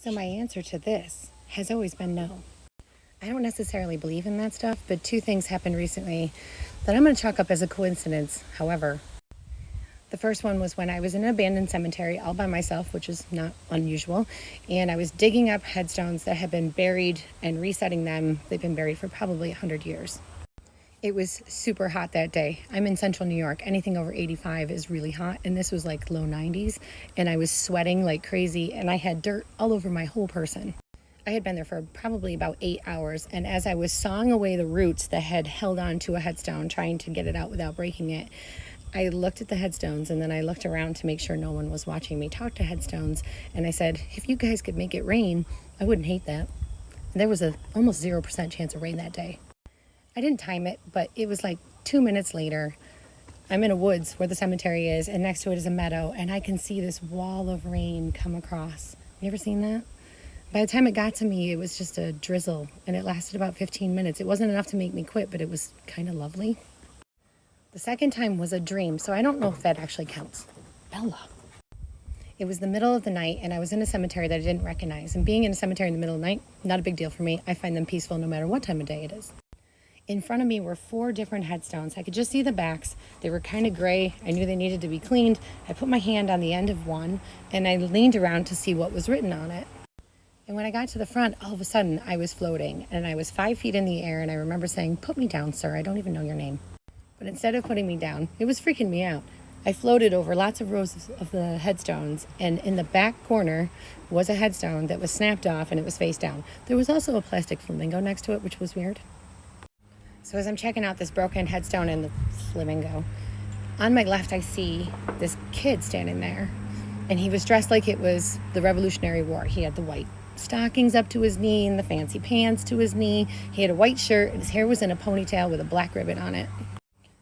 So my answer to this has always been no. I don't necessarily believe in that stuff, but two things happened recently that I'm going to chalk up as a coincidence, however. The first one was when I was in an abandoned cemetery all by myself, which is not unusual, and I was digging up headstones that had been buried and resetting them. They've been buried for probably 100 years. It was super hot that day. I'm in central New York. Anything over 85 is really hot, and this was like low 90s, and I was sweating like crazy, and I had dirt all over my whole person. I had been there for probably about 8 hours, and as I was sawing away the roots that had held on to a headstone, trying to get it out without breaking it, I looked at the headstones, and then I looked around to make sure no one was watching me talk to headstones, and I said, if you guys could make it rain, I wouldn't hate that. And there was a almost 0% chance of rain that day. I didn't time it, but it was like 2 minutes later. I'm in a woods where the cemetery is, and next to it is a meadow, and I can see this wall of rain come across. You ever seen that? By the time it got to me, it was just a drizzle, and it lasted about 15 minutes. It wasn't enough to make me quit, but it was kind of lovely. The second time was a dream, so I don't know if that actually counts. Bella. It was the middle of the night, and I was in a cemetery that I didn't recognize. And being in a cemetery in the middle of the night, not a big deal for me. I find them peaceful no matter what time of day it is. In front of me were 4 different headstones. I could just see the backs. They were kind of gray. I knew they needed to be cleaned. I put my hand on the end of one, and I leaned around to see what was written on it. And when I got to the front, all of a sudden, I was floating, and I was 5 feet in the air, and I remember saying, "Put me down, sir. I don't even know your name." But instead of putting me down, it was freaking me out. I floated over lots of rows of the headstones, and in the back corner was a headstone that was snapped off, and it was face down. There was also a plastic flamingo next to it, which was weird. So as I'm checking out this broken headstone and the flamingo, on my left I see this kid standing there, and he was dressed like it was the Revolutionary War. He had the white stockings up to his knee and the fancy pants to his knee. He had a white shirt, and his hair was in a ponytail with a black ribbon on it.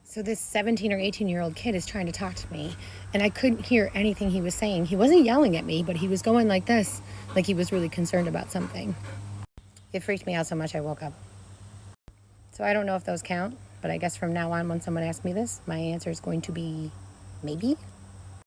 So this 17 or 18-year-old kid is trying to talk to me, and I couldn't hear anything he was saying. He wasn't yelling at me, but he was going like this, like he was really concerned about something. It freaked me out so much I woke up. So I don't know if those count, but I guess from now on when someone asks me this, my answer is going to be maybe.